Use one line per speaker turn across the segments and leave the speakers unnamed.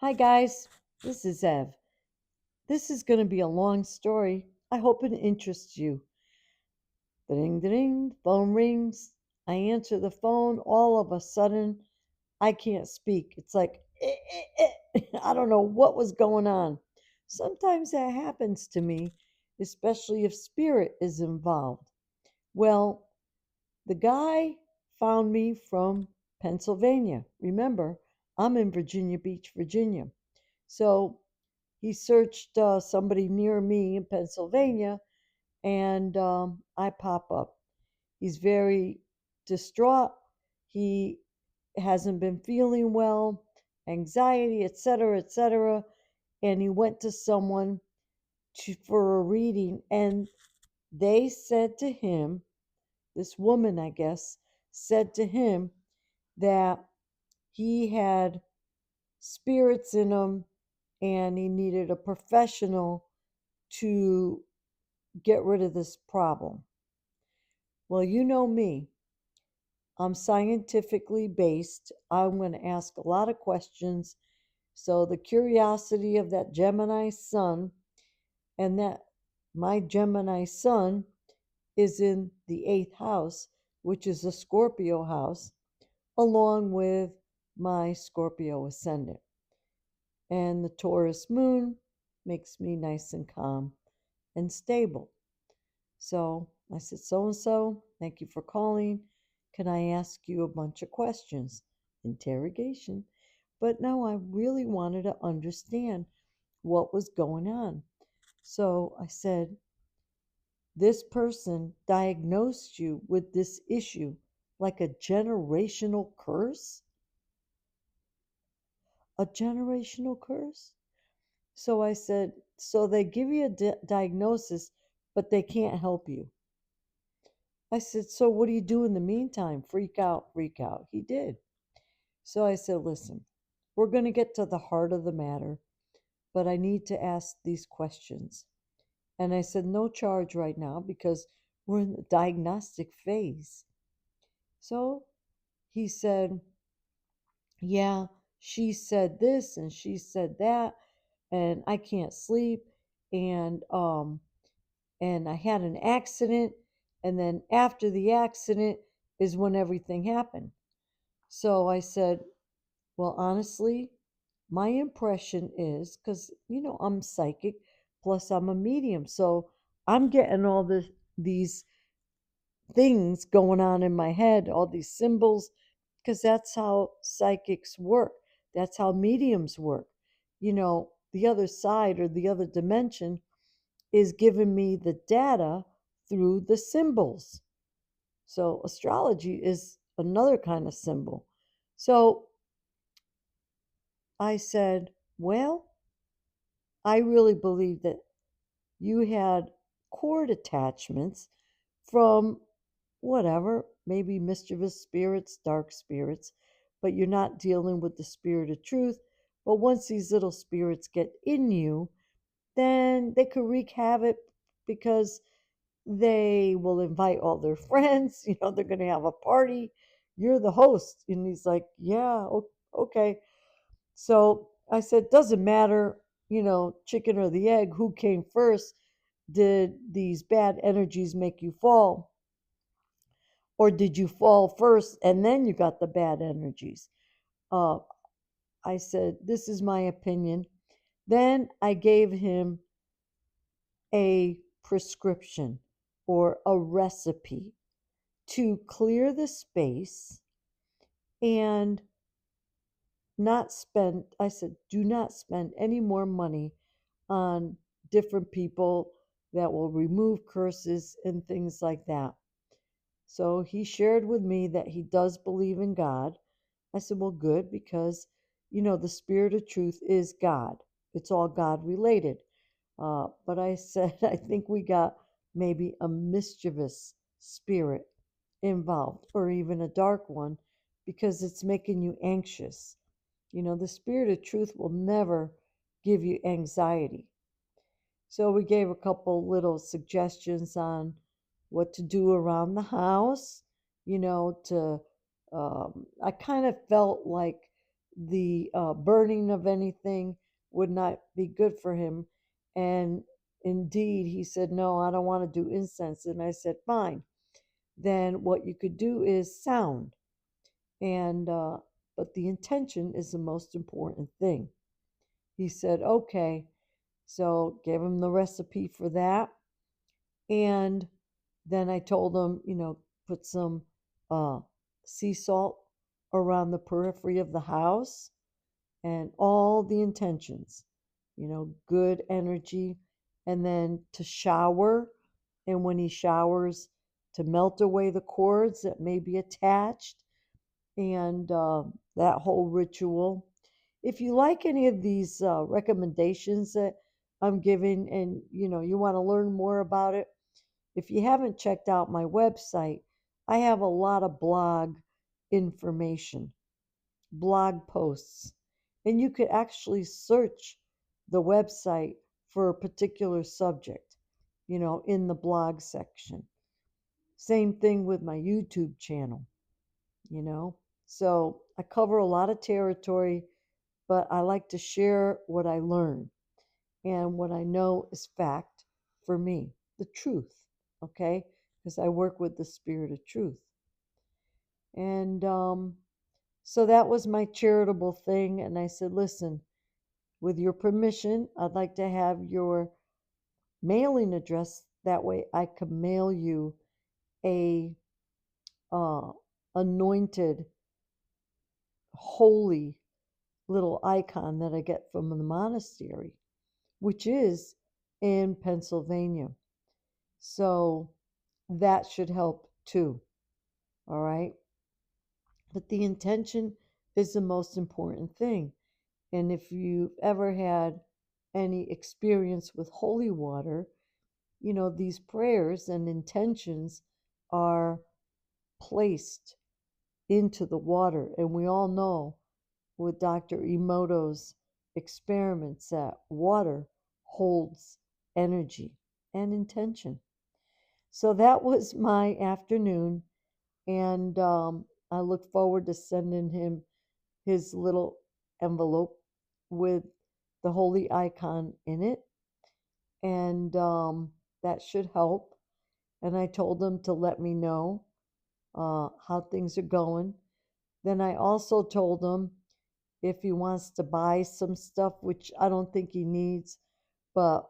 Hi, guys. This is Ev. This is going to be a long story. I hope it interests you. Ding, ding, phone rings. I answer the phone. All of a sudden, I can't speak. It's like, I don't know what was going on. Sometimes that happens to me, especially if spirit is involved. Well, the guy found me from Pennsylvania. Remember, I'm in Virginia Beach, Virginia. So he searched somebody near me in Pennsylvania, and I pop up. He's very distraught. He hasn't been feeling well, anxiety, etc., etc. And he went to someone for a reading, and they said to him, this woman, I guess, said to him that he had spirits in him and he needed a professional to get rid of this problem. Well, you know me. I'm scientifically based. I'm going to ask a lot of questions. So the curiosity of that Gemini sun, and that my Gemini sun is in the 8th house, which is a Scorpio house, along with my Scorpio ascendant. And the Taurus moon makes me nice and calm and stable. So I said, so and so, thank you for calling. Can I ask you a bunch of questions? Interrogation. But no, I really wanted to understand what was going on. So I said, this person diagnosed you with this issue like a generational curse? A generational curse? So I said, so they give you a diagnosis, but they can't help you. I said, so what do you do in the meantime? Freak out, freak out. He did. So I said, listen, we're going to get to the heart of the matter, but I need to ask these questions. And I said, no charge right now because we're in the diagnostic phase. So he said, yeah, she said this and she said that, and I can't sleep. And and I had an accident, and then after the accident is when everything happened. So I said, well, honestly, my impression is because, I'm psychic, plus I'm a medium. So I'm getting all these things going on in my head, all these symbols, because that's how psychics work. That's how mediums work. The other side or the other dimension is giving me the data through the symbols. So astrology is another kind of symbol. So I said, well, I really believe that you had cord attachments from whatever, maybe mischievous spirits, dark spirits, but you're not dealing with the spirit of truth. But once these little spirits get in you, then they could wreak havoc because they will invite all their friends. They're going to have a party. You're the host. And he's like, yeah, okay. So I said, doesn't matter, chicken or the egg, who came first? Did these bad energies make you fall? Or did you fall first and then you got the bad energies? Uh, I said, this is my opinion. Then I gave him a prescription or a recipe to clear the space and not spend, I said, do not spend any more money on different people that will remove curses and things like that. So he shared with me that he does believe in God. I said, well, good, because, the spirit of truth is God. It's all God related. But I said, I think we got maybe a mischievous spirit involved, or even a dark one, because it's making you anxious. The spirit of truth will never give you anxiety. So we gave a couple little suggestions on what to do around the house, to, I kind of felt like the burning of anything would not be good for him. And indeed, he said, no, I don't want to do incense. And I said, fine. Then what you could do is sound. And, but the intention is the most important thing. He said, okay. So gave him the recipe for that. And then I told him, put some sea salt around the periphery of the house and all the intentions, good energy. And then to shower. And when he showers, to melt away the cords that may be attached and that whole ritual. If you like any of these recommendations that I'm giving and you want to learn more about it, if you haven't checked out my website, I have a lot of blog information, blog posts, and you could actually search the website for a particular subject, in the blog section. Same thing with my YouTube channel, you know. So I cover a lot of territory, but I like to share what I learn and what I know is fact for me, the truth, okay? Because I work with the spirit of truth. And so that was my charitable thing. And I said, listen, with your permission, I'd like to have your mailing address. That way I could mail you a uh, anointed, holy little icon that I get from the monastery, which is in Pennsylvania. So that should help too. All right. But the intention is the most important thing. And if you've ever had any experience with holy water, these prayers and intentions are placed into the water. And we all know with Dr. Emoto's experiments that water holds energy and intention. So that was my afternoon, and I look forward to sending him his little envelope with the holy icon in it, and that should help. And I told him to let me know how things are going. Then I also told him if he wants to buy some stuff, which I don't think he needs, but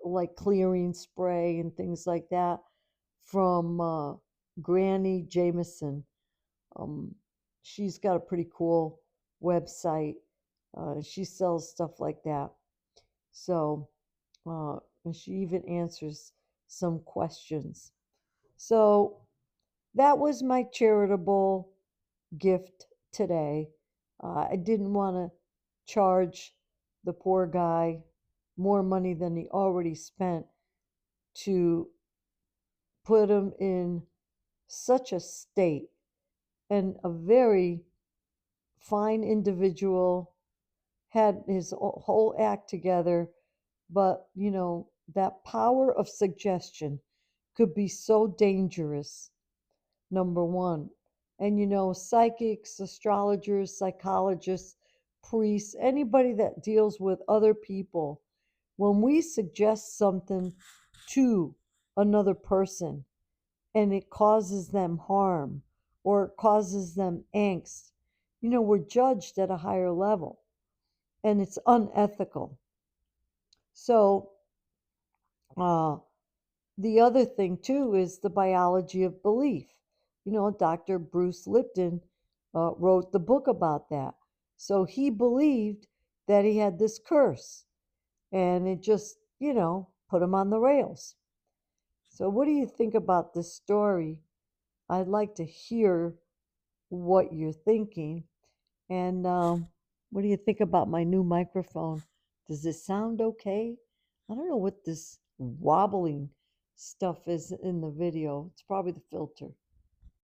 like clearing spray and things like that from Granny Jameson. Um, she's got a pretty cool website. She sells stuff like that. So, and she even answers some questions. So that was my charitable gift today. I didn't want to charge the poor guy more money than he already spent to put him in such a state, and a very fine individual, had his whole act together. But, that power of suggestion could be so dangerous, number one. And, psychics, astrologers, psychologists, priests, anybody that deals with other people, when we suggest something to another person and it causes them harm or it causes them angst, we're judged at a higher level and it's unethical. So, uh, the other thing too is the biology of belief. Dr. Bruce Lipton wrote the book about that. So he believed that he had this curse and it just, put him on the rails. So, what do you think about this story? I'd like to hear what you're thinking. And what do you think about my new microphone? Does it sound okay? I don't know what this wobbling stuff is in the video. It's probably the filter.